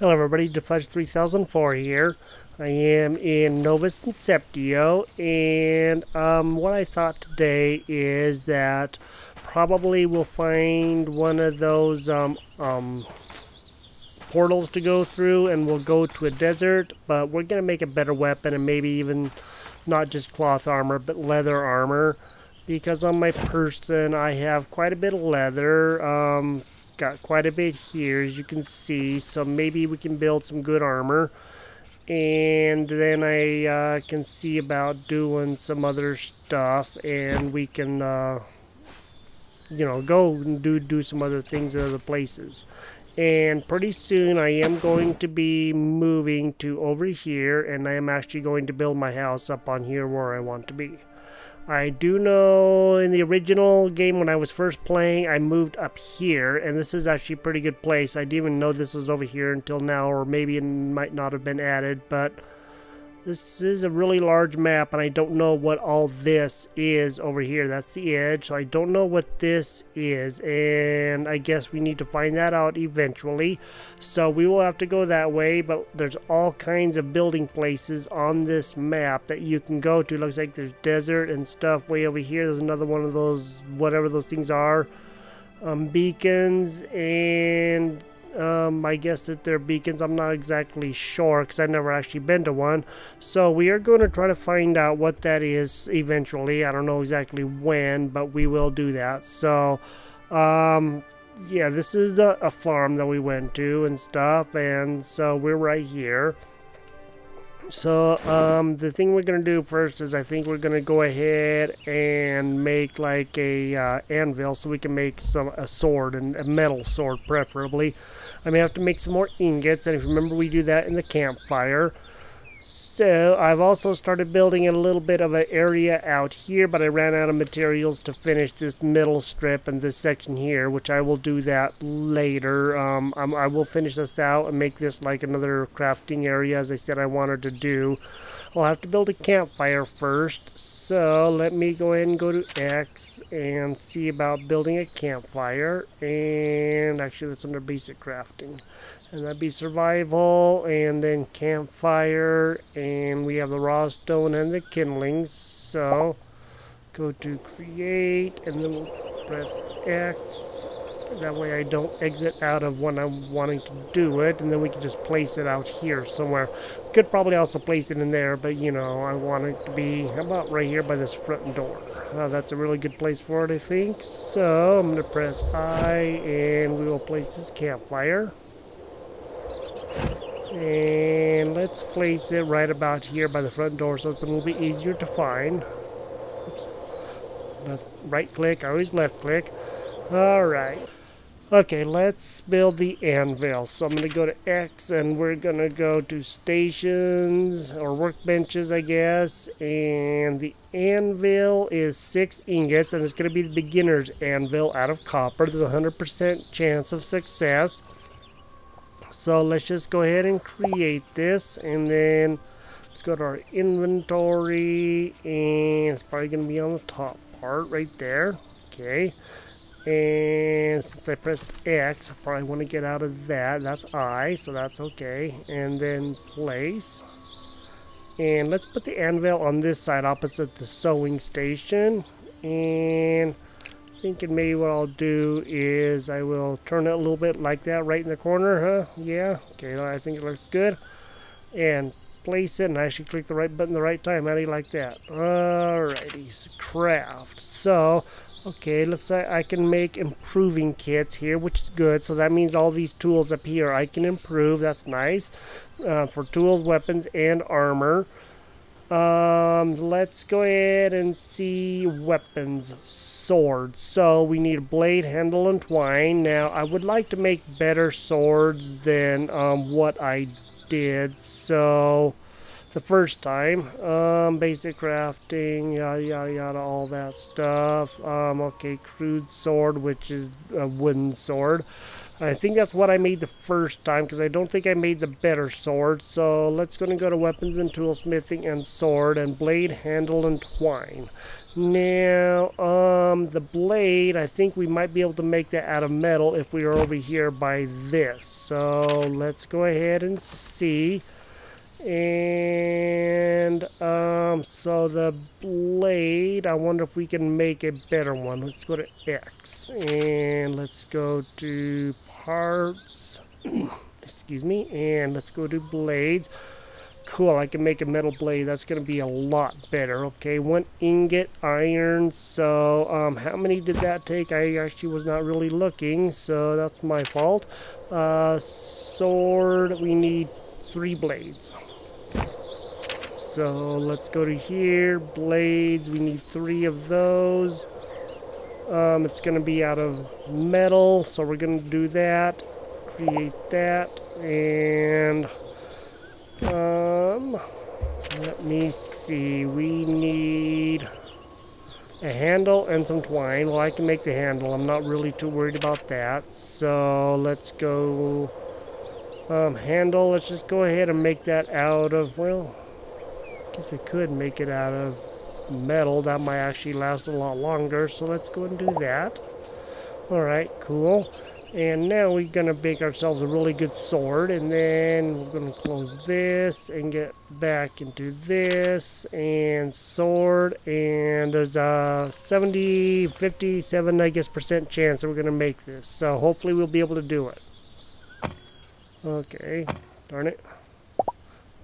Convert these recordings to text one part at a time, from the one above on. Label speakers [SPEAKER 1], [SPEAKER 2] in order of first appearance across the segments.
[SPEAKER 1] Hello everybody, Defledge3004 here. I am in Novus Inceptio, and what I thought today is that probably we'll find one of those portals to go through, and we'll go to a desert, but we're going to make a better weapon, and maybe even not just cloth armor, but leather armor, because on my person I have quite a bit of leather. Got quite a bit here, as you can see, so maybe we can build some good armor. And then I can see about doing some other stuff, and we can you know, go and do some other things in other places. And pretty soon I am going to be moving to over here, and I am actually going to build my house up on here where I want to be. I do know in the original game when I was first playing, I moved up here, and this is actually a pretty good place. I didn't even know this was over here until now, or maybe it might not have been added, but this is a really large map, and I don't know what all this is over here. That's the edge, so I don't know what this is, and I guess we need to find that out eventually. So we will have to go that way, but there's all kinds of building places on this map that you can go to. Looks like there's desert and stuff way over here. There's another one of those, whatever those things are, beacons, and I guess that they're beacons. I'm not exactly sure because I've never actually been to one. So we are going to try to find out what that is eventually. I don't know exactly when, but we will do that. So yeah, this is a farm that we went to and stuff, and so we're right here. So the thing we're going to do first is I think we're going to go ahead and make like a anvil, so we can make a sword, and a metal sword preferably. I may have to make some more ingots, and if you remember, we do that in the campfire. So I've also started building a little bit of an area out here, but I ran out of materials to finish this middle strip and this section here, which I will do that later. I will finish this out and make this like another crafting area, as I said I wanted to do. I'll have to build a campfire first, so let me go ahead and go to X and see about building a campfire. And actually that's under basic crafting. And that'd be survival, and then campfire, and we have the raw stone and the kindlings. So go to create, and then we'll press X. That way I don't exit out of when I'm wanting to do it, and then we can just place it out here somewhere. Could probably also place it in there, but you know, I want it to be about right here by this front door. That's a really good place for it, I think. So I'm going to press I, and we will place this campfire. And let's place it right about here by the front door, so it's a little bit easier to find. Oops. Right click, I always left click. Alright. Okay, let's build the anvil. So I'm going to go to X, and we're going to go to stations, or workbenches, I guess. And the anvil is 6 ingots, and it's going to be the beginner's anvil out of copper. There's a 100% chance of success. So let's just go ahead and create this, and then let's go to our inventory, and it's probably going to be on the top part right there. Okay, and since I pressed X, I probably want to get out of that. That's I, so that's okay. And then place, and let's put the anvil on this side opposite the sewing station. And thinking maybe what I'll do is I will turn it a little bit like that right in the corner, huh? Yeah, okay, I think it looks good. And place it, and I actually click the right button the right time. How do you like that? Alrighty, so craft. So, okay, looks like I can make improving kits here, which is good. So that means all these tools up here I can improve. That's nice. For tools, weapons, and armor. Let's go ahead and see weapons. Swords. So we need a blade, handle, and twine. Now I would like to make better swords than what I did. So the first time. Basic crafting, yada yada yada, all that stuff. Okay, crude sword, which is a wooden sword. I think that's what I made the first time, because I don't think I made the better sword. So let's go to weapons and toolsmithing and sword and blade, handle, and twine. Now, the blade, I think we might be able to make that out of metal if we are over here by this. So let's go ahead and see. And so the blade, I wonder if we can make a better one. Let's go to X and let's go to parts. Excuse me, and let's go to blades. Cool, I can make a metal blade. That's going to be a lot better. Okay, 1 ingot iron. So how many did that take? I actually was not really looking, so that's my fault. Sword, we need 3 blades. So let's go to here, blades, we need 3 of those. It's going to be out of metal, so we're going to do that, create that, and let me see, we need a handle and some twine. Well, I can make the handle, I'm not really too worried about that. So let's go, handle, let's just go ahead and make that out of, well, I guess we could make it out of metal. That might actually last a lot longer. So let's go and do that. Alright, cool. And now we're going to make ourselves a really good sword. And then we're going to close this and get back into this. And sword. And there's a 70, 57, I guess, % chance that we're going to make this. So hopefully we'll be able to do it. Okay. Darn it.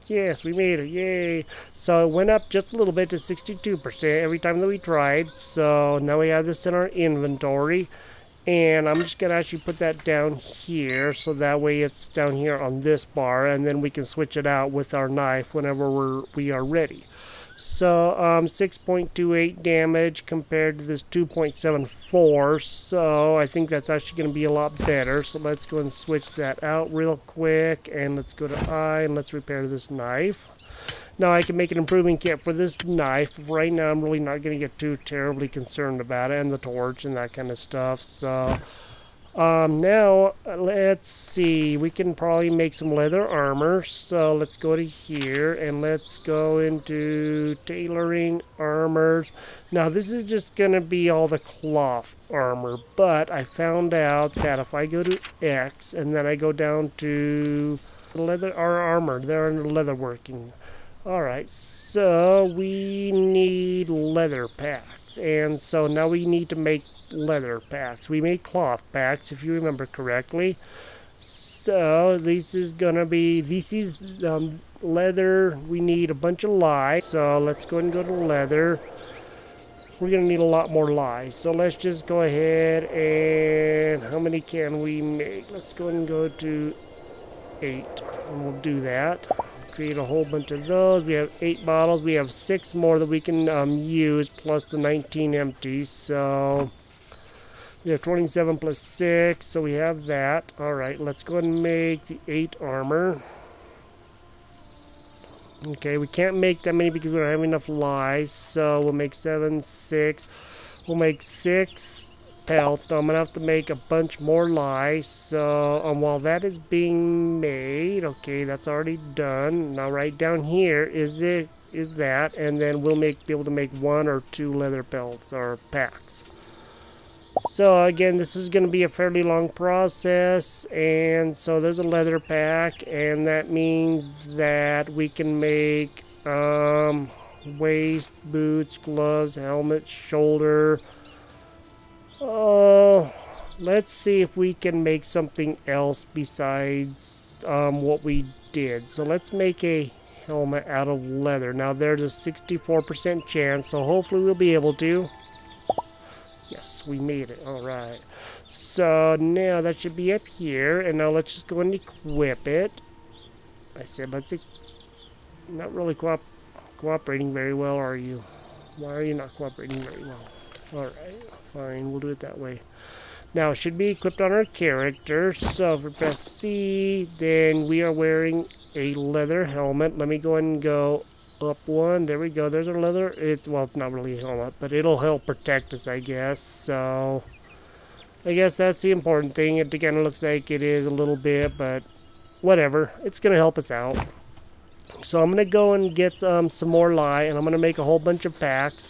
[SPEAKER 1] Yes, we made it. Yay. So it went up just a little bit to 62% every time that we tried. So now we have this in our inventory. And I'm just going to actually put that down here. So that way it's down here on this bar. And then we can switch it out with our knife whenever we are ready. So 6.28 damage compared to this 2.74. So I think that's actually going to be a lot better. So let's go and switch that out real quick. And let's go to I and let's repair this knife. Now I can make an improving kit for this knife. Right now I'm really not going to get too terribly concerned about it. And the torch and that kind of stuff. So now let's see, we can probably make some leather armor. So let's go to here and let's go into tailoring armors. Now this is just gonna be all the cloth armor, but I found out that if I go to X and then I go down to leather armor, they're under leatherworking. Alright, so we need leather packs, and so now we need to make leather packs. We made cloth packs, if you remember correctly. So this is gonna be, this is leather. We need a bunch of lye, so let's go ahead and go to leather. We're gonna need a lot more lye, so let's just go ahead and how many can we make? Let's go ahead and go to 8, and we'll do that. Create a whole bunch of those. We have 8 bottles. We have 6 more that we can use, plus the 19 empty. So we have 27 plus 6, so we have that. Alright, let's go ahead and make the 8 armor. Okay, we can't make that many because we don't have enough lye, so we'll make 7, 6. We'll make 6 pelts. Now I'm gonna have to make a bunch more lye. So while that is being made, okay, that's already done. Now right down here is that, and then we'll be able to make 1 or 2 leather pelts or packs. So again, this is going to be a fairly long process, and so there's a leather pack, and that means that we can make waist, boots, gloves, helmet, shoulder. Oh, let's see if we can make something else besides what we did. So let's make a helmet out of leather. Now there's a 64% chance, so hopefully we'll be able to. Yes, we made it. Alright. So now that should be up here, and now let's just go and equip it. I said let's not really cooperating very well, are you? Why are you not cooperating very well? Alright, fine, we'll do it that way. Now, it should be equipped on our character, so if we press C, then we are wearing a leather helmet. Let me go ahead and go up one. There we go. There's our leather. Well, it's not really a helmet, but it'll help protect us, I guess. So, I guess that's the important thing. It kind of looks like it is a little bit, but whatever. It's going to help us out. So, I'm going to go and get some more lye, and I'm going to make a whole bunch of packs.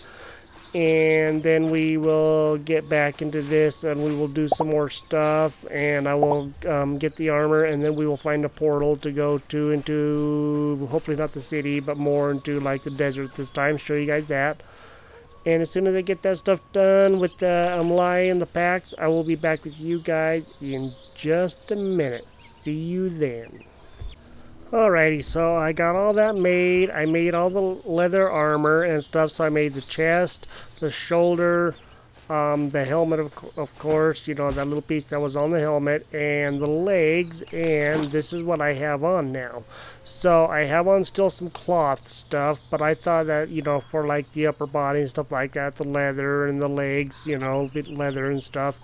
[SPEAKER 1] And then we will get back into this and we will do some more stuff, and I will get the armor, and then we will find a portal to go to into, hopefully not the city, but more into like the desert this time. Show you guys that. And as soon as I get that stuff done with the lye and the packs, I will be back with you guys in just a minute. See you then. Alrighty, so I got all that made. I made all the leather armor and stuff. So I made the chest, the shoulder, the helmet, of course, you know, that little piece that was on the helmet, and the legs, and this is what I have on now. So I have on still some cloth stuff, but I thought that, you know, for like the upper body and stuff like that, the leather and the legs, you know, bit leather and stuff.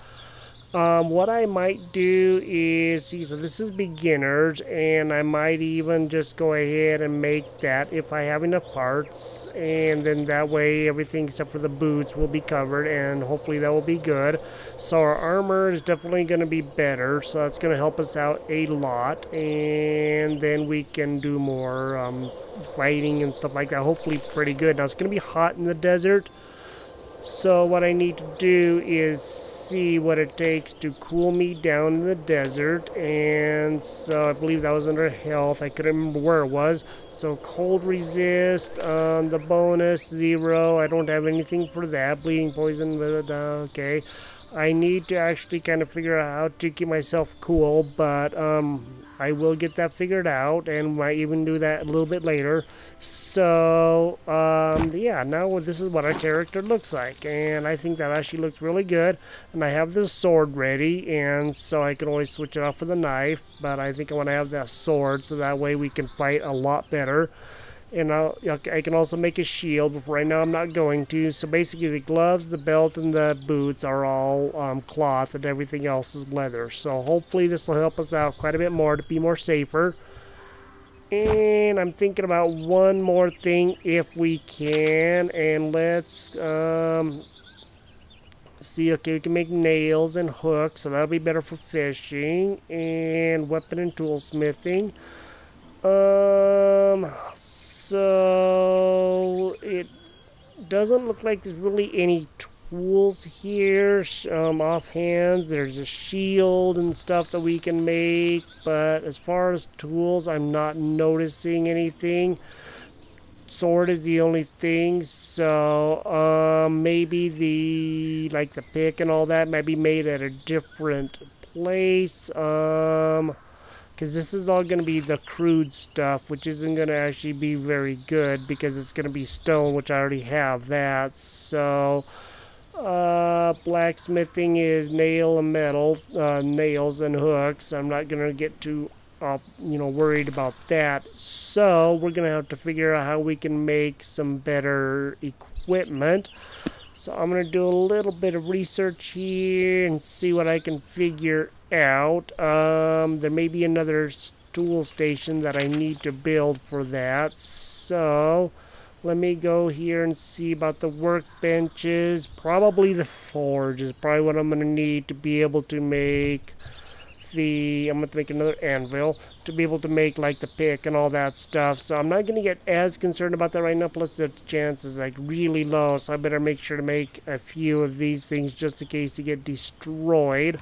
[SPEAKER 1] What I might do is, see, so this is beginners, and I might even just go ahead and make that if I have enough parts, and then that way everything except for the boots will be covered, and hopefully that will be good. So our armor is definitely going to be better, so that's going to help us out a lot, and then we can do more fighting and stuff like that, hopefully pretty good. Now it's going to be hot in the desert. So what I need to do is see what it takes to cool me down in the desert, and so I believe that was under health. I couldn't remember where it was. So cold resist, the bonus 0. I don't have anything for that. Bleeding poison, but okay. I need to actually kind of figure out how to keep myself cool, but I will get that figured out, and might even do that a little bit later. So yeah, now this is what our character looks like, and I think that actually looks really good. And I have this sword ready, and so I can always switch it off with a knife, but I think I want to have that sword so that way we can fight a lot better. And I can also make a shield, but right now I'm not going to. So basically the gloves, the belt, and the boots are all cloth, and everything else is leather. So hopefully this will help us out quite a bit more to be more safer. And I'm thinking about one more thing if we can. And let's see, okay, we can make nails and hooks, so that'll be better for fishing. And weapon and tool smithing. So it doesn't look like there's really any tools here offhand. There's a shield and stuff that we can make, but as far as tools, I'm not noticing anything. Sword is the only thing, so maybe the pick and all that might be made at a different place. Because this is all going to be the crude stuff, which isn't going to actually be very good because it's going to be stone, which I already have that. So, blacksmithing is nail and metal, nails and hooks. I'm not going to get too, worried about that. So, we're going to have to figure out how we can make some better equipment. So I'm going to do a little bit of research here and see what I can figure out. There may be another tool station that I need to build for that. So let me go here and see about the workbenches. Probably the forge is probably what I'm going to need to be able to make I'm going to make another anvil to be able to make like the pick and all that stuff. So I'm not going to get as concerned about that right now, plus the chance is like really low, so I better make sure to make a few of these things just in case they get destroyed.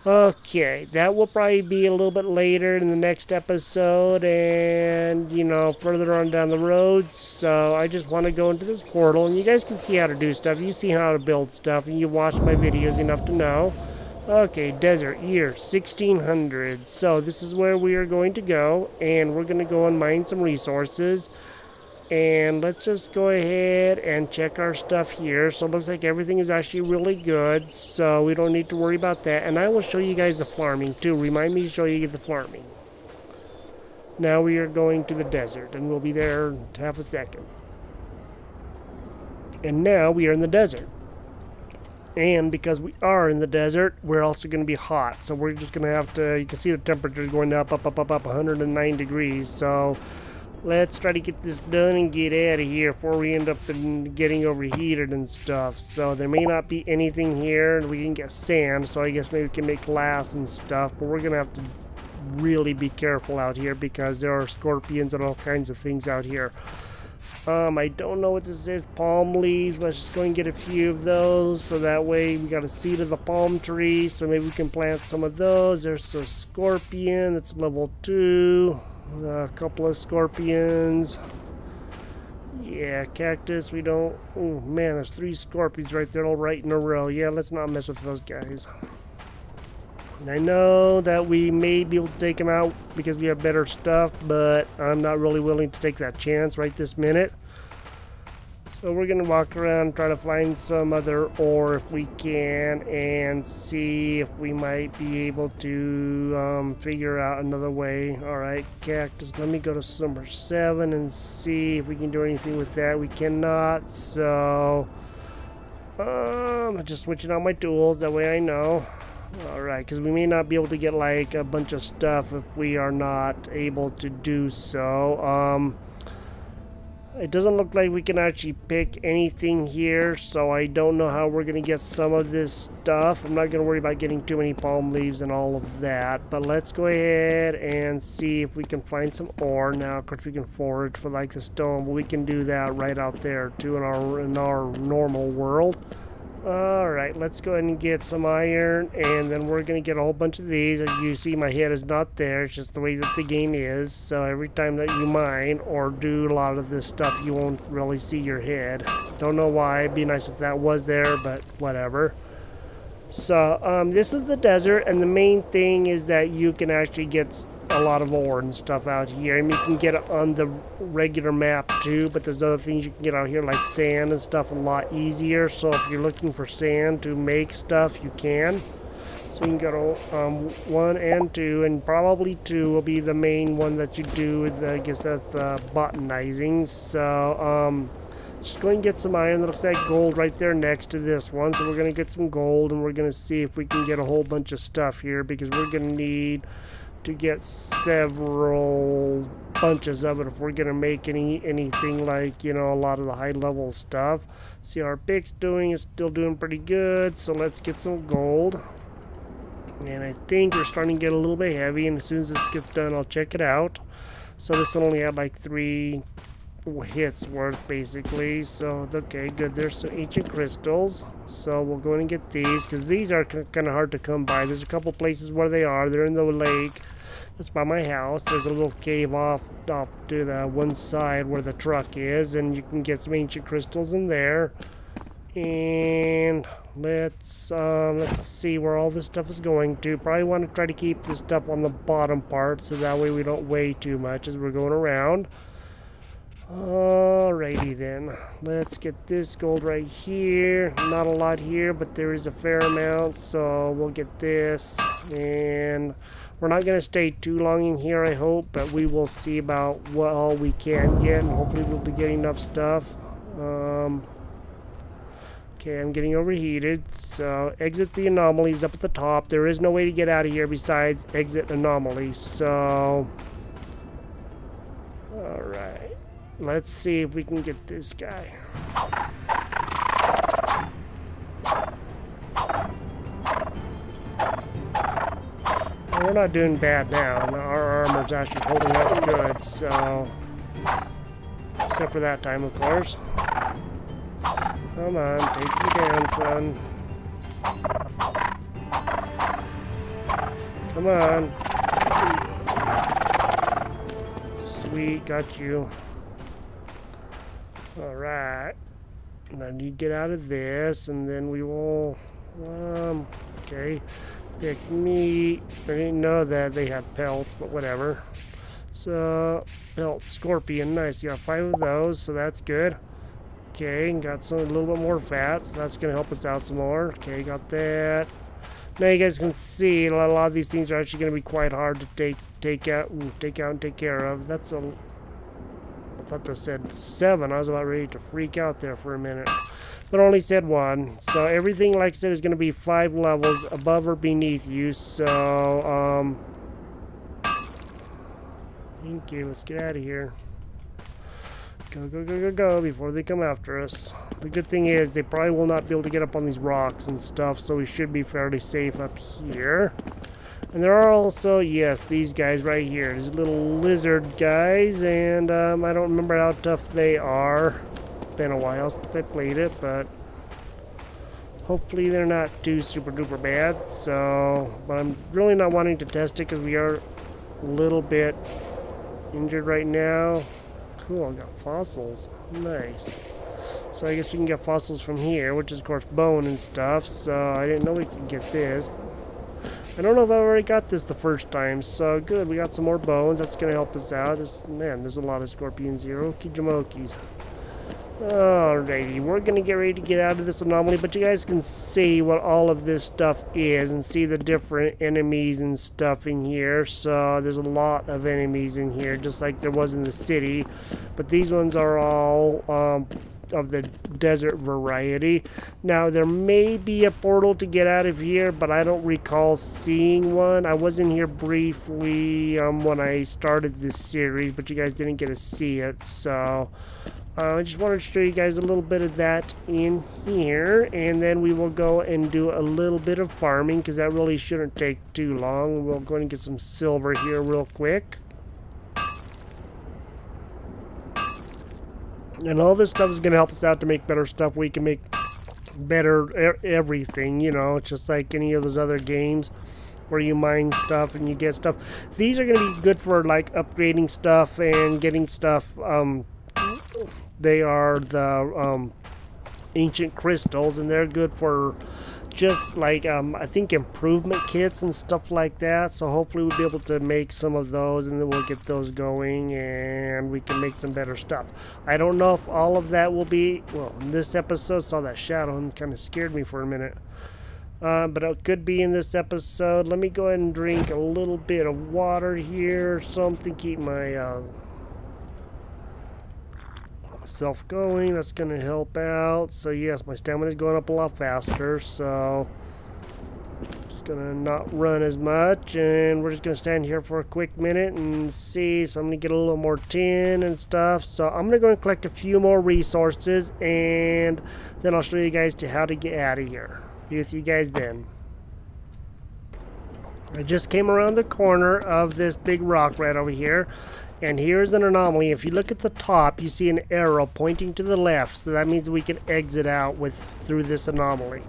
[SPEAKER 1] Okay, that will probably be a little bit later in the next episode and, further on down the road. So I just want to go into this portal, and you guys can see how to do stuff. You see how to build stuff, and you watch my videos enough to know. Okay, desert, year 1600. So this is where we are going to go, and we're going to go and mine some resources. And let's just go ahead and check our stuff here. So it looks like everything is actually really good, so we don't need to worry about that. And I will show you guys the farming too. Remind me to show you the farming. Now we are going to the desert, and we'll be there in half a second. And now we are in the desert. And because we are in the desert, we're also going to be hot. So we're just going to have to, you can see the temperature is going up, 109 degrees. So let's try to get this done and get out of here before we end up getting overheated and stuff. So there may not be anything here. We can get sand, so I guess maybe we can make glass and stuff. But we're going to have to really be careful out here because there are scorpions and all kinds of things out here. I don't know what this is. Palm leaves. Let's just go and get a few of those. So that way we got a seed of the palm tree. So maybe we can plant some of those. There's a scorpion. It's level 2. A couple of scorpions. Yeah, cactus. We don't... Oh, man, there's 3 scorpions right there all right in a row. Yeah, let's not mess with those guys. And I know that we may be able to take them out because we have better stuff, but I'm not really willing to take that chance right this minute. So we're going to walk around and try to find some other ore if we can and see if we might be able to figure out another way. Alright, cactus. Let me go to number 7 and see if we can do anything with that. We cannot, so I'm just switching out my tools. That way I know. Alright, because we may not be able to get like a bunch of stuff if we are not able to do so. It doesn't look like we can actually pick anything here, so I don't know how we're going to get some of this stuff. I'm not going to worry about getting too many palm leaves and all of that, but let's go ahead and see if we can find some ore. Now, of course, we can forage for like the stone, but we can do that right out there too in our normal world. Alright, let's go ahead and get some iron, and then we're going to get a whole bunch of these. As you see, my head is not there. It's just the way that the game is. So every time that you mine or do a lot of this stuff, you won't really see your head. Don't know why. It'd be nice if that was there, but whatever. So, this is the desert, and the main thing is that you can actually get a lot of ore and stuff out here. I mean, you can get it on the regular map too, but there's other things you can get out here like sand and stuff a lot easier. So if you're looking for sand to make stuff, you can. So you can go to 1 and 2, and probably 2 will be the main one that you do with I guess that's the botanizing. So just go and get some iron. That looks like gold right there next to this one. So we're going to get some gold, and we're going to see if we can get a whole bunch of stuff here, because we're going to need to get several bunches of it if we're going to make anything like, you know, a lot of the high level stuff. See, our pick's is still doing pretty good, so let's get some gold. And I think we're starting to get a little bit heavy, and as soon as this gets done, I'll check it out. So this will only have like 3 hits worth basically. So okay, good. There's some ancient crystals, so we'll go in and get these because these are kind of hard to come by. There's a couple places where they are. They're in the lake that's by my house. There's a little cave off to the one side where the truck is, and you can get some ancient crystals in there. And let's see where all this stuff is going to. Probably want to try to keep this stuff on the bottom part so that way we don't weigh too much as we're going around. Alrighty then, let's get this gold right here. Not a lot here, but there is a fair amount, so we'll get this. And we're not going to stay too long in here, I hope, but we will see about what all we can get, and hopefully we'll be getting enough stuff. Okay, I'm getting overheated, so exit the anomalies up at the top. There is no way to get out of here besides exit anomalies, so alright. Let's see if we can get this guy. Well, we're not doing bad now. Our armor's actually holding up good, so... Except for that time, of course. Come on, take you down, son. Come on. Sweet, got you. Alright, now you get out of this, and then we will, okay, pick meat. I didn't know that they had pelts, but whatever. So, pelt scorpion, nice, you got 5 of those, so that's good. Okay, got some, a little bit more fat, so that's going to help us out some more. Okay, got that. Now you guys can see a lot of these things are actually going to be quite hard to take out and take care of. That's a thought that said 7. I was about ready to freak out there for a minute. But only said 1. So everything, like I said, is going to be 5 levels above or beneath you. So, okay, let's get out of here. Go, go, go, go, go before they come after us. The good thing is they probably will not be able to get up on these rocks and stuff, so we should be fairly safe up here. And there are also, yes, these guys right here. These little lizard guys, and I don't remember how tough they are. Been a while since I played it, but hopefully they're not too super duper bad. So, but I'm really not wanting to test it because we are a little bit injured right now. Cool, I got fossils. Nice. So I guess we can get fossils from here, which is of course bone and stuff. So I didn't know we could get this. I don't know if I already got this the first time. So good, we got some more bones. That's gonna help us out. There's a lot of scorpions here. Okie jamokis. Alrighty, we're gonna get ready to get out of this anomaly, but you guys can see what all of this stuff is and see the different enemies and stuff in here. So there's a lot of enemies in here, just like there was in the city, but these ones are all of the desert variety. Now there may be a portal to get out of here, but I don't recall seeing one. I was in here briefly when I started this series, but you guys didn't get to see it, so I just wanted to show you guys a little bit of that in here, and then we will go and do a little bit of farming because that really shouldn't take too long. We'll go and get some silver here real quick. And all this stuff is going to help us out to make better stuff. We can make better everything, you know. It's just like any of those other games where you mine stuff and you get stuff. These are going to be good for like upgrading stuff and getting stuff. They are the ancient crystals, and they're good for just like I think improvement kits and stuff like that. So hopefully we'll be able to make some of those, and then we'll get those going and we can make some better stuff. I don't know if all of that will be, well, in this episode. Saw that shadow and kind of scared me for a minute, but it could be in this episode. Let me go ahead and drink a little bit of water here, something keep my self going. That's gonna help out. So yes, my stamina is going up a lot faster, so just gonna not run as much, and we're just gonna stand here for a quick minute and see. So I'm gonna get a little more tin and stuff. So I'm gonna go and collect a few more resources, and then I'll show you guys to how to get out of here. Be with you guys then. I just came around the corner of this big rock right over here, and here's an anomaly. If you look at the top, you see an arrow pointing to the left, so that means we can exit out through this anomaly.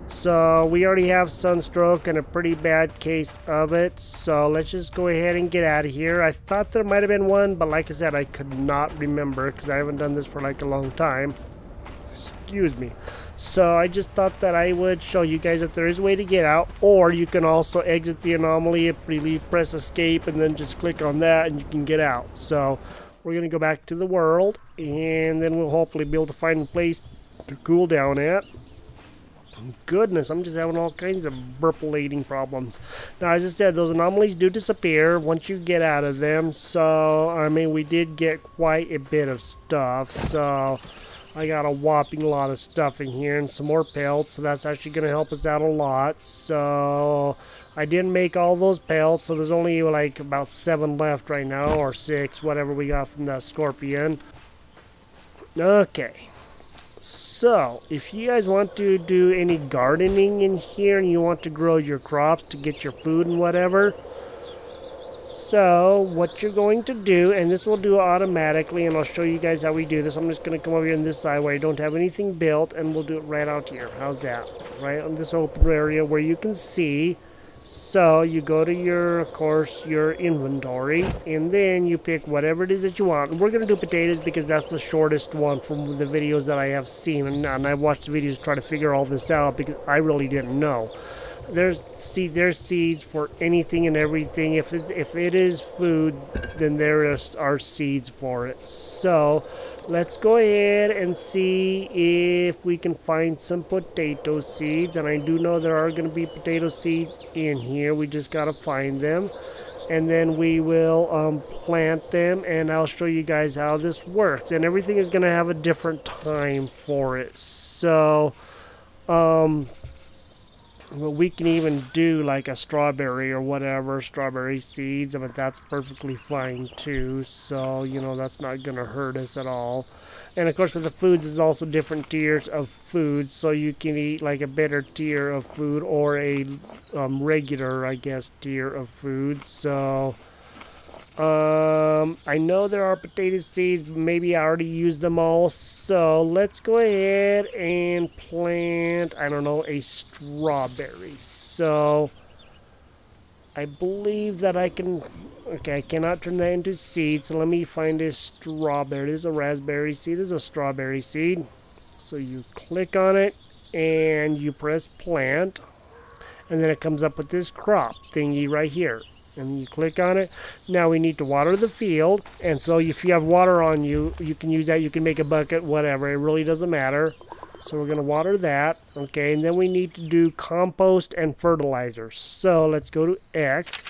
[SPEAKER 1] So we already have sunstroke and a pretty bad case of it, so let's just go ahead and get out of here. I thought there might have been one, but like I said, I could not remember because I haven't done this for like a long time. Excuse me. So I just thought that I would show you guys that there is a way to get out, or you can also exit the anomaly if you press escape and then just click on that and you can get out. So we're going to go back to the world, and then we'll hopefully be able to find a place to cool down at. Goodness, I'm just having all kinds of burpulating problems. Now, as I said, those anomalies do disappear once you get out of them. So, I mean, we did get quite a bit of stuff. So I got a whopping lot of stuff in here and some more pelts, so that's actually going to help us out a lot. So I didn't make all those pelts, so there's only like about 7 left right now, or 6, whatever we got from that scorpion. Okay, so if you guys want to do any gardening in here and you want to grow your crops to get your food and whatever, so what you're going to do, and this will do automatically, and I'll show you guys how we do this. I'm just going to come over here on this side where I don't have anything built, and we'll do it right out here. How's that? Right on this open area where you can see. So you go to your, of course, your inventory, and then you pick whatever it is that you want. And we're going to do potatoes because that's the shortest one from the videos that I have seen, and I watched the videos try to figure all this out because I really didn't know. There's seeds for anything and everything. If it is food, then there are seeds for it. So let's go ahead and see if we can find some potato seeds. And I do know there are going to be potato seeds in here. We just got to find them. and then we will plant them, and I'll show you guys how this works. And everything is going to have a different time for it. So well, we can even do like a strawberry or whatever, strawberry seeds, but that's perfectly fine too. So, you know, that's not going to hurt us at all. And of course with the foods, there's also different tiers of foods. So you can eat like a better tier of food or a regular, I guess, tier of food. So I know there are potato seeds, but maybe I already used them all. So let's go ahead and plant, I don't know, a strawberry. So I believe that I can, okay, I cannot turn that into seed. So let me find a strawberry. There's a raspberry seed, there's a strawberry seed. So you click on it and you press plant. And then it comes up with this crop thingy right here. And you click on it. Now we need to water the field, and so if you have water on you, you can use that. You can make a bucket, whatever, it really doesn't matter. So we're going to water that, okay, and then we need to do compost and fertilizer. So let's go to X,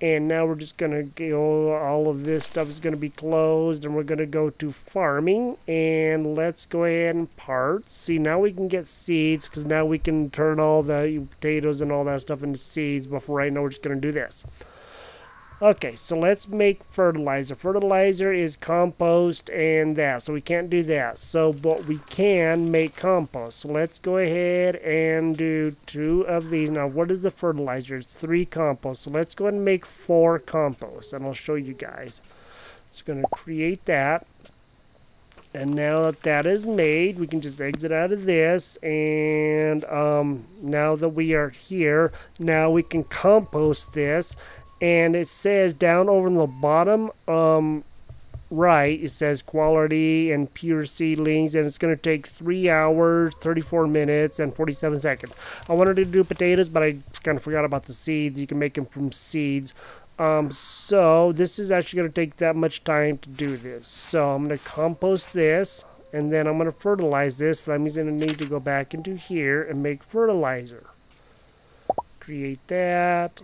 [SPEAKER 1] and now we're just going to go, all of this stuff is going to be closed, and we're going to go to farming, and let's go ahead and parts. See, now we can get seeds, because now we can turn all the potatoes and all that stuff into seeds, but for right now we're just going to do this. Okay, so let's make fertilizer. Fertilizer is compost and that, so we can't do that. So, but we can make compost. So let's go ahead and do 2 of these. Now, what is the fertilizer? It's 3 compost. So let's go ahead and make 4 compost, and I'll show you guys. It's going to create that. And now that that is made, we can just exit out of this. And now that we are here, now we can compost this. And it says down over in the bottom right, it says quality and pure seedlings, and it's going to take 3 hours, 34 minutes, and 47 seconds. I wanted to do potatoes, but I kind of forgot about the seeds. You can make them from seeds. So this is actually going to take that much time to do this. So I'm going to compost this, and then I'm going to fertilize this. So that means I'm going to need to go back into here and make fertilizer. Create that.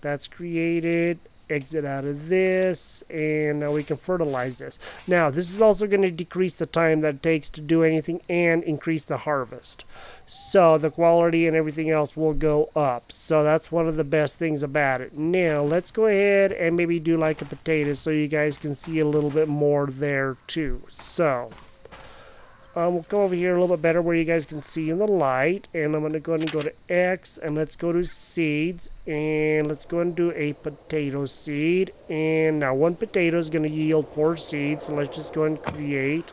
[SPEAKER 1] That's created. Exit out of this, and now we can fertilize this. Now this is also going to decrease the time that it takes to do anything and increase the harvest, so the quality and everything else will go up. So that's one of the best things about it. Now let's go ahead and maybe do like a potato so you guys can see a little bit more there too. So we'll come over here a little bit better where you guys can see in the light, and I'm going to go ahead and go to X, and let's go to seeds, and let's go ahead and do a potato seed. And now 1 potato is going to yield 4 seeds, so let's just go ahead and create,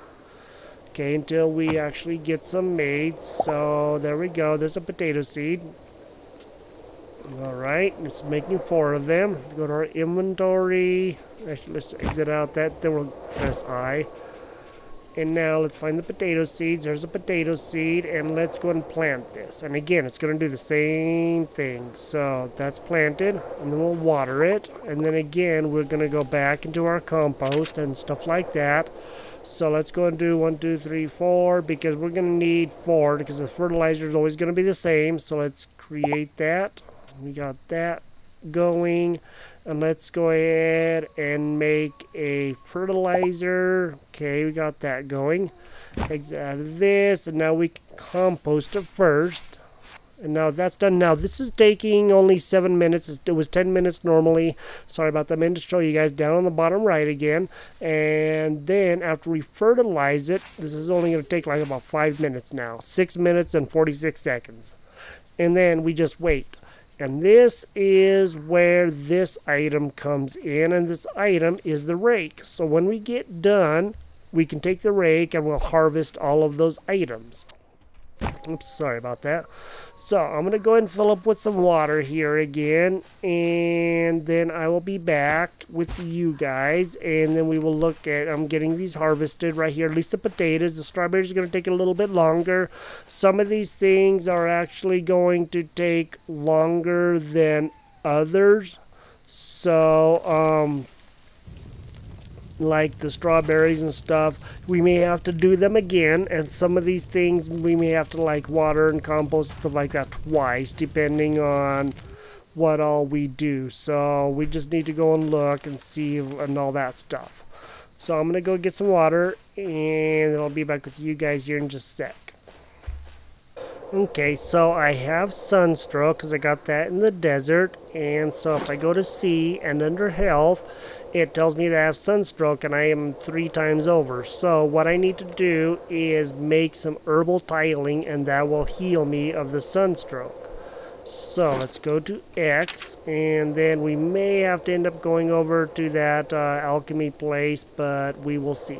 [SPEAKER 1] okay, until we actually get some made. So there we go, there's a potato seed. Alright, it's making 4 of them. Go to our inventory. Actually, let's exit out that, then we'll press I. And now let's find the potato seeds. There's a potato seed, and let's go ahead and plant this. And again, it's going to do the same thing. So that's planted, and then we'll water it. And then again, we're going to go back into our compost and stuff like that. So let's go and do 1, 2, 3, 4, because we're going to need 4, because the fertilizer is always going to be the same. So let's create that. We got that going. And let's go ahead and make a fertilizer. Okay, we got that going. Exit out of this, and now we can compost it first. And now that's done. Now this is taking only 7 minutes. It was 10 minutes normally. Sorry about that. I meant to show you guys down on the bottom right again. And then after we fertilize it, this is only going to take like about 5 minutes now. 6 minutes and 46 seconds. And then we just wait. And this is where this item comes in, and this item is the rake. So when we get done, we can take the rake and we'll harvest all of those items. Oops, sorry about that. So I'm going to go ahead and fill up with some water here again, and then I will be back with you guys, and then we will look at, I'm getting these harvested right here, at least the potatoes. The strawberries are going to take a little bit longer. Some of these things are actually going to take longer than others. So, like the strawberries and stuff, we may have to do them again, and some of these things we may have to like water and compost and stuff like that twice, depending on what all we do. So we just need to go and look and see and all that stuff. So I'm gonna go get some water, and I'll be back with you guys here in just a sec. Okay, so I have sunstroke because I got that in the desert, and so if I go to C and under health, it tells me that I have sunstroke and I am 3 times over. So what I need to do is make some herbal tiling, and that will heal me of the sunstroke. So let's go to X, and then we may have to end up going over to that alchemy place, but we will see.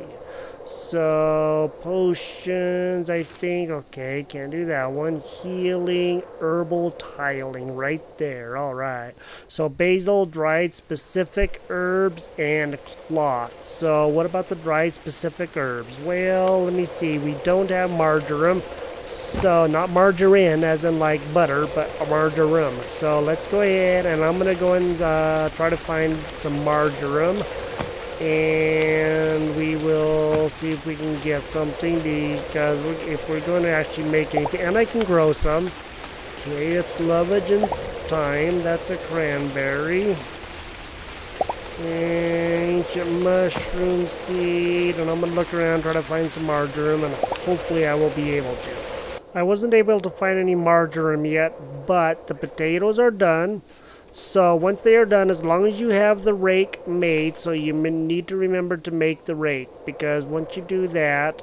[SPEAKER 1] So potions, I think. Okay, can't do that one. Healing, herbal tiling, right there. All right. So basil, dried specific herbs, and cloth. So what about the dried specific herbs? Well, let me see. We don't have marjoram. So not margarine as in like butter, but marjoram. So let's go ahead, and I'm gonna go and try to find some marjoram, and we will see if we can get something, because if we're going to actually make anything, and I can grow some. Okay, it's lovage and thyme. That's a cranberry. Ancient mushroom seed, and I'm gonna look around, try to find some marjoram, and hopefully I will be able to. I wasn't able to find any marjoram yet, but the potatoes are done. So once they are done, as long as you have the rake made, so you need to remember to make the rake, because once you do that,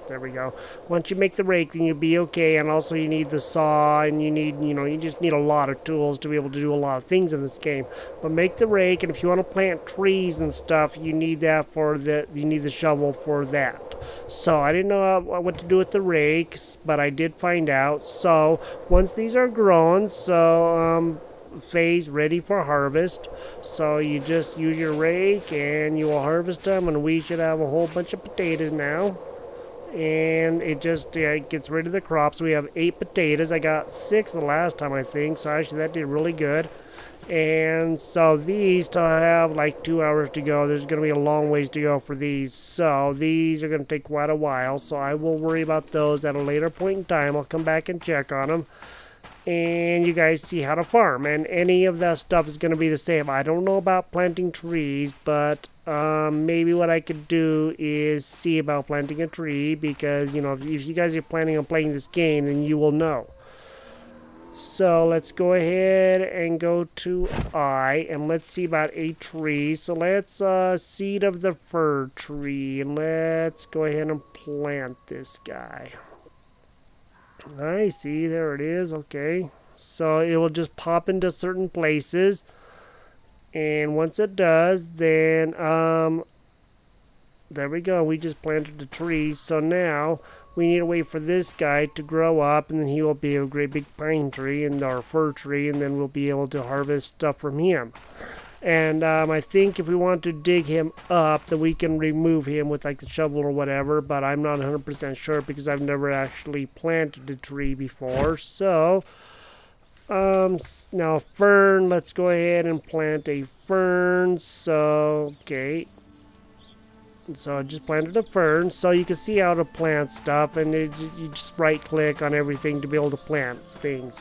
[SPEAKER 1] there we go. Once you make the rake, then you'll be okay, and also you need the saw, and you need, you just need a lot of tools to be able to do a lot of things in this game. But make the rake, and if you want to plant trees and stuff, you need that for you need the shovel for that. So I didn't know what to do with the rakes, but I did find out. So once these are grown, so phase ready for harvest, so you just use your rake and you will harvest them, and we should have a whole bunch of potatoes now. And it just gets rid of the crops. We have 8 potatoes. I got 6 the last time, I think, so actually that did really good. And so these still have like 2 hours to go. There's going to be a long ways to go for these. So these are going to take quite a while. So I will worry about those at a later point in time. I'll come back and check on them. And you guys see how to farm. And any of that stuff is going to be the same. I don't know about planting trees, but maybe what I could do is see about planting a tree. Because, if you guys are planning on playing this game, then you will know. So let's go ahead and go to I, and let's see about a tree. So let's seed of the fir tree, and let's go ahead and plant this guy. I see, there it is. Okay, so it will just pop into certain places, and once it does, then there we go. We just planted the tree. So now we need to wait for this guy to grow up, and then he will be a great big pine tree and our fir tree, and then we'll be able to harvest stuff from him. And I think if we want to dig him up, then we can remove him with like the shovel or whatever, but I'm not 100% sure because I've never actually planted a tree before. So now fern, let's go ahead and plant a fern. So okay, so I just planted a fern, so you can see how to plant stuff, and you just right click on everything to be able to plant things.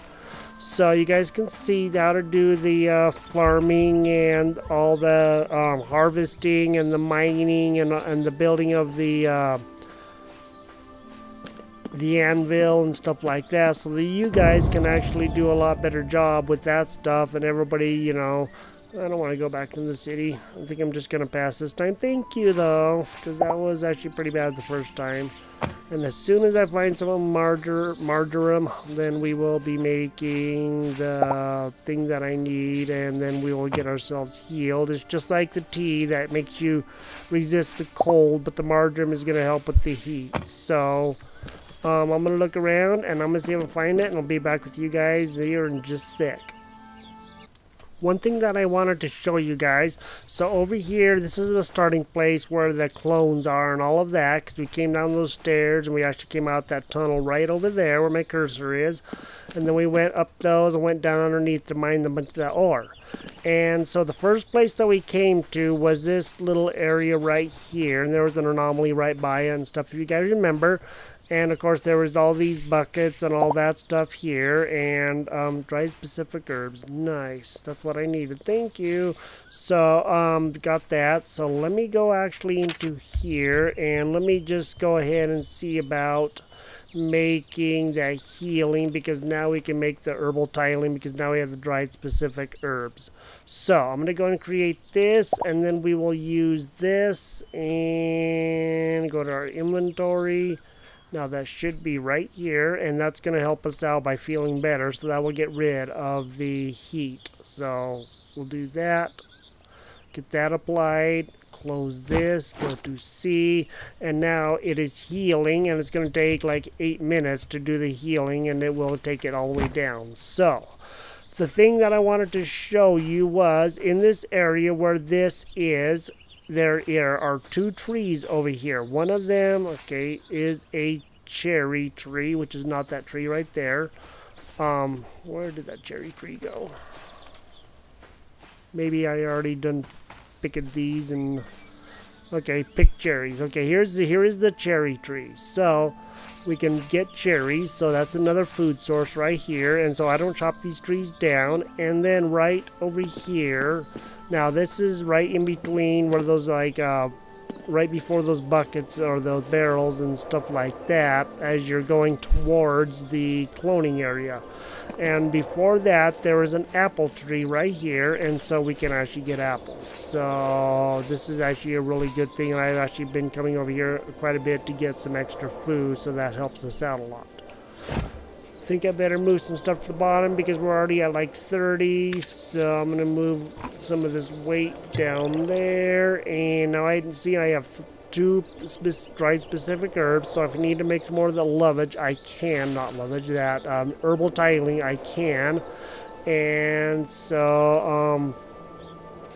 [SPEAKER 1] So you guys can see how to do the farming and all the harvesting and the mining and the building of the anvil and stuff like that, so that you guys can actually do a lot better job with that stuff. And everybody, I don't want to go back in the city. I think I'm just going to pass this time. Thank you, though, because that was actually pretty bad the first time. And as soon as I find some marjoram, then we will be making the thing that I need, and then we will get ourselves healed. It's just like the tea that makes you resist the cold, but the marjoram is going to help with the heat. So I'm going to look around, and I'm going to see if I can find it, and I'll be back with you guys here in just a sec. One thing that I wanted to show you guys, so over here, this is the starting place where the clones are and all of that, because we came down those stairs and we actually came out that tunnel right over there where my cursor is, and then we went up those and went down underneath to mine the bunch of that ore. And so the first place that we came to was this little area right here, and there was an anomaly right by it and stuff, if you guys remember. And of course there was all these buckets and all that stuff here, and dried specific herbs. Nice, that's what I needed. Thank you. So got that. So let me go actually into here, and let me just go ahead and see about making that healing, because now we can make the herbal tiling, because now we have the dried specific herbs. So I'm gonna go and create this, and then we will use this and go to our inventory. Now that should be right here, and that's going to help us out by feeling better, so that will get rid of the heat. So we'll do that, get that applied, close this, go to C, and now it is healing, and it's going to take like 8 minutes to do the healing, and it will take it all the way down. So the thing that I wanted to show you was in this area where this is, there are 2 trees over here. One of them, okay, is a cherry tree, which is not that tree right there. Where did that cherry tree go? Maybe I already done picked these and... Okay, pick cherries. Okay, here is the cherry tree. So we can get cherries, so that's another food source right here. And so I don't chop these trees down. And then right over here, now this is right in between where those like right before those buckets or those barrels and stuff like that, as you're going towards the cloning area. And before that, there is an apple tree right here, and so we can actually get apples. So this is actually a really good thing, and I've actually been coming over here quite a bit to get some extra food, so that helps us out a lot. I think I better move some stuff to the bottom because we're already at like 30, so I'm going to move some of this weight down there. And now I can see I have 2 dried specific herbs, so if I need to make some more of the lovage, I can. Not lovage, that herbal tiling, I can. And so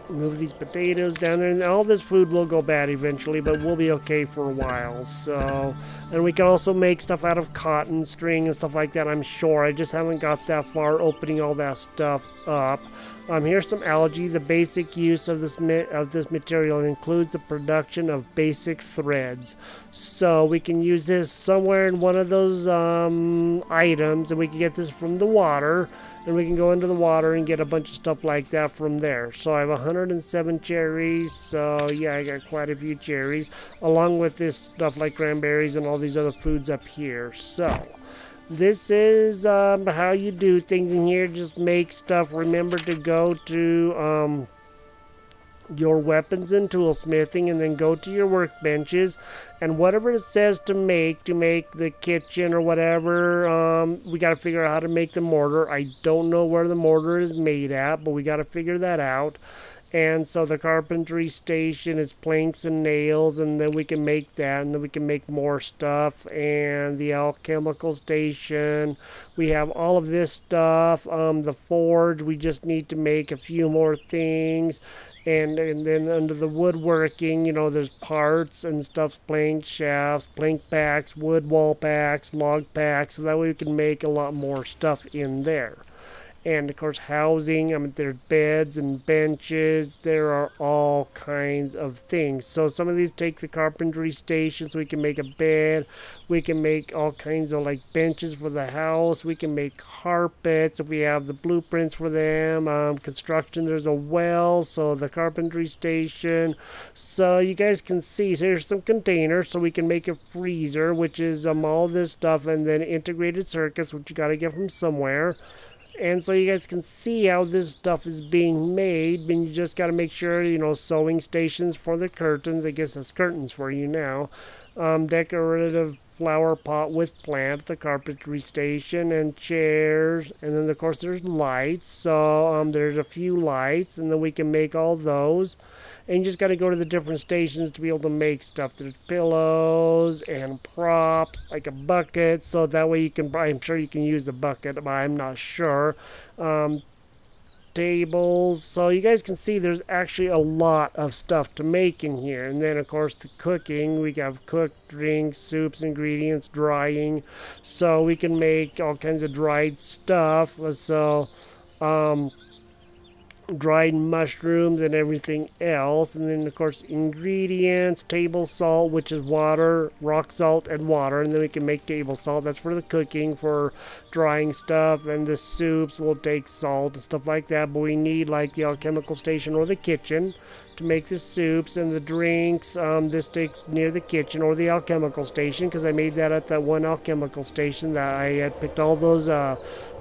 [SPEAKER 1] move these potatoes down there, and all this food will go bad eventually, but we'll be okay for a while. So, and we can also make stuff out of cotton string and stuff like that, I'm sure. I just haven't got that far opening all that stuff up. Here's some algae. The basic use of this material includes the production of basic threads. So we can use this somewhere in one of those items, and we can get this from the water, and we can go into the water and get a bunch of stuff like that from there. So I have 107 cherries, so yeah, I got quite a few cherries, along with this stuff like cranberries and all these other foods up here. So this is how you do things in here. Just make stuff. Remember to go to your weapons and toolsmithing, and then go to your workbenches, and whatever it says to make the kitchen or whatever, we got to figure out how to make the mortar. I don't know where the mortar is made at, but we got to figure that out. And so the carpentry station is planks and nails, and then we can make that, and then we can make more stuff. And the alchemical station, we have all of this stuff. The forge, we just need to make a few more things. And then under the woodworking, you know, there's parts and stuff, plank shafts, plank packs, wood wall packs, log packs, so that way we can make a lot more stuff in there. And of course housing, I mean, there's beds and benches, there are all kinds of things. So some of these take the carpentry station, so we can make a bed, we can make all kinds of like benches for the house, we can make carpets if we have the blueprints for them. Construction, there's a well, so the carpentry station. So you guys can see, so here's some containers, so we can make a freezer, which is all this stuff, and then integrated circuits, which you got to get from somewhere. And so you guys can see how this stuff is being made, and you just got to make sure, you know, sewing stations for the curtains. I guess that's curtains for you now. Decorative flower pot with plant, the carpentry station, and chairs. And then, of course, there's lights. So there's a few lights, and then we can make all those. And you just got to go to the different stations to be able to make stuff. There's pillows and props, like a bucket, so that way you can, I'm sure you can use the bucket, but I'm not sure. Tables, so you guys can see there's actually a lot of stuff to make in here. And then, of course, the cooking, we have cooked drinks, soups, ingredients, drying, so we can make all kinds of dried stuff. So dried mushrooms and everything else. And then of course ingredients, table salt, which is water, rock salt and water, and then we can make table salt. That's for the cooking, for drying stuff. And the soups will take salt and stuff like that, but we need like the alchemical station or the kitchen to make the soups. And the drinks, this takes near the kitchen or the alchemical station, because I made that at that one alchemical station that I had picked all those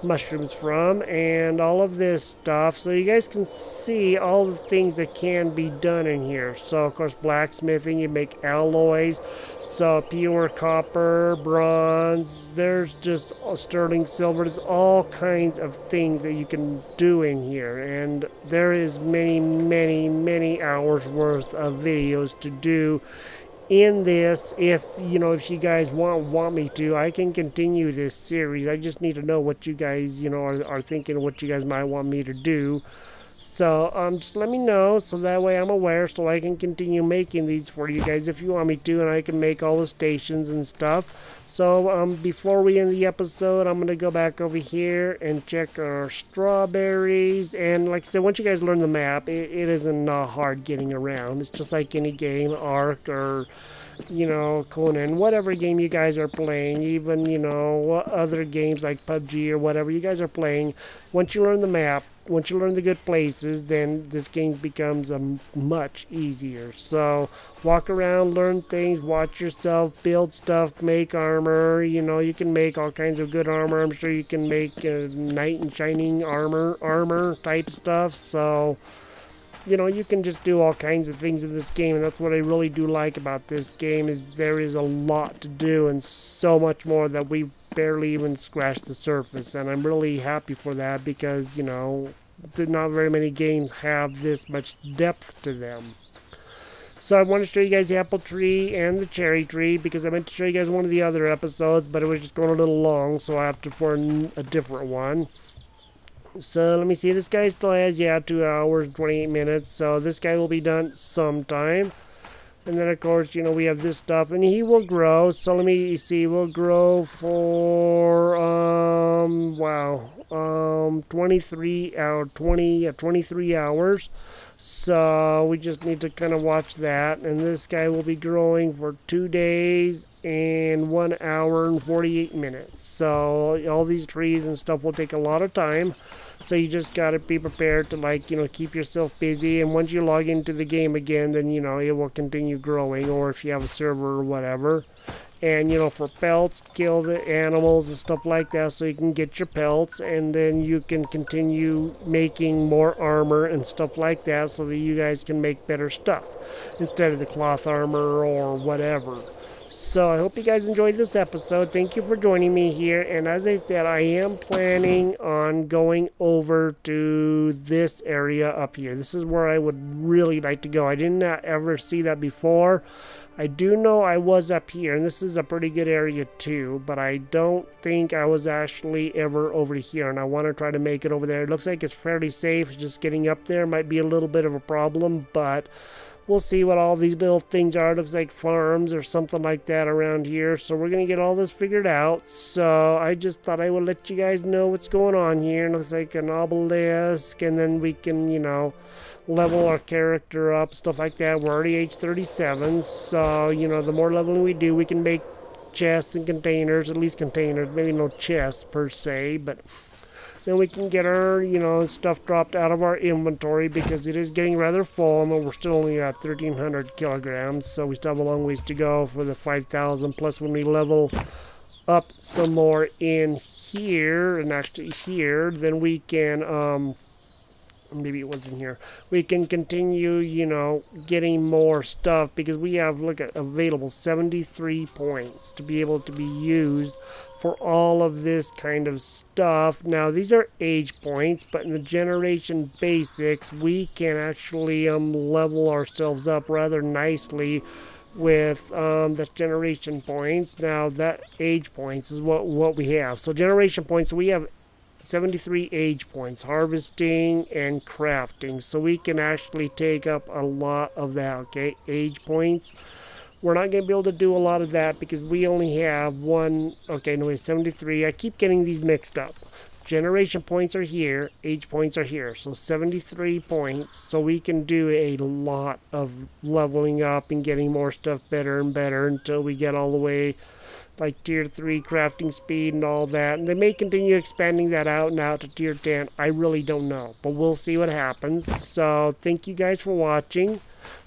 [SPEAKER 1] mushrooms from, and all of this stuff, so you guys can see all the things that can be done in here. So of course blacksmithing, you make alloys, so pure copper, bronze, there's just sterling silver, there's all kinds of things that you can do in here, and there is many hours worth of videos to do in this. If if you guys want me to, I can continue this series. I just need to know what you guys are thinking, what you guys might want me to do. So just let me know, so that way I'm aware, so I can continue making these for you guys if you want me to, and I can make all the stations and stuff. So before we end the episode, I'm gonna go back over here and check our strawberries. And like I said, once you guys learn the map, it isn't hard getting around. It's just like any game, Ark or Conan, whatever game you guys are playing, even other games like PUBG or whatever you guys are playing. Once you learn the map, once you learn the good places, then this game becomes much easier. So walk around, learn things, watch yourself, build stuff, make armor. You can make all kinds of good armor. I'm sure you can make knight and shining armor type stuff. So you can just do all kinds of things in this game, and that's what I really do like about this game, is there is a lot to do and so much more that we barely even scratched the surface. And I'm really happy for that, because not very many games have this much depth to them. So I want to show you guys the apple tree and the cherry tree, because I meant to show you guys one of the other episodes, but it was just going a little long, so I have to for a different one. So let me see, this guy still has 2 hours 28 minutes, so this guy will be done sometime. And then of course we have this stuff, and he will grow. So let me see, we'll grow for 23 hours. So we just need to kind of watch that. And this guy will be growing for 2 days and 1 hour and 48 minutes. So all these trees and stuff will take a lot of time. So you just got to be prepared to keep yourself busy. And once you log into the game again, then it will continue growing, or if you have a server or whatever. And for pelts, kill the animals and stuff like that, so you can get your pelts, and then you can continue making more armor and stuff like that, so that you guys can make better stuff instead of the cloth armor or whatever. So I hope you guys enjoyed this episode. Thank you for joining me here. And as I said, I am planning on going over to this area up here. This is where I would really like to go. I didn't ever see that before. I do know I was up here, and this is a pretty good area too, but I don't think I was actually ever over here, and I want to try to make it over there. It looks like it's fairly safe. Just getting up there might be a little bit of a problem, but we'll see what all these little things are. It looks like farms or something like that around here. So we're going to get all this figured out. So I just thought I would let you guys know what's going on here. It looks like an obelisk. And then we can, level our character up, stuff like that. We're already age 37. So, the more leveling we do, we can make chests and containers. At least containers. Maybe no chests per se, but then we can get our, stuff dropped out of our inventory, because it is getting rather full, and we're still only at 1,300 kilograms, so we still have a long ways to go for the 5,000, plus when we level up some more in here, and actually here, then we can, maybe it was in here, we can continue, getting more stuff, because we have, look at, available 73 points to be able to be used for all of this kind of stuff. Now these are age points, but in the generation basics we can actually level ourselves up rather nicely with the generation points. Now that age points is what we have. So generation points, we have 73 age points, harvesting and crafting, so we can actually take up a lot of that. Okay, age points, we're not going to be able to do a lot of that because we only have one. Okay, no, wait, 73. I keep getting these mixed up. generation points are here, age points are here. So 73 points. So we can do a lot of leveling up and getting more stuff better and better until we get all the way like tier 3 crafting speed and all that. And they may continue expanding that out now to tier 10. I really don't know, but we'll see what happens. So thank you guys for watching.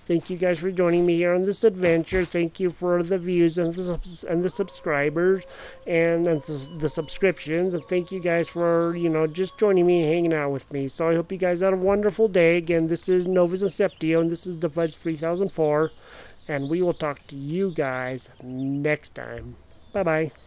[SPEAKER 1] Thank you guys for joining me here on this adventure. Thank you for the views and the subscribers and the subscriptions. And thank you guys for, you know, just joining me and hanging out with me. So I hope you guys had a wonderful day. Again, this is Novus Inceptio, and this is the Fudge 3004. And we will talk to you guys next time. Bye-bye.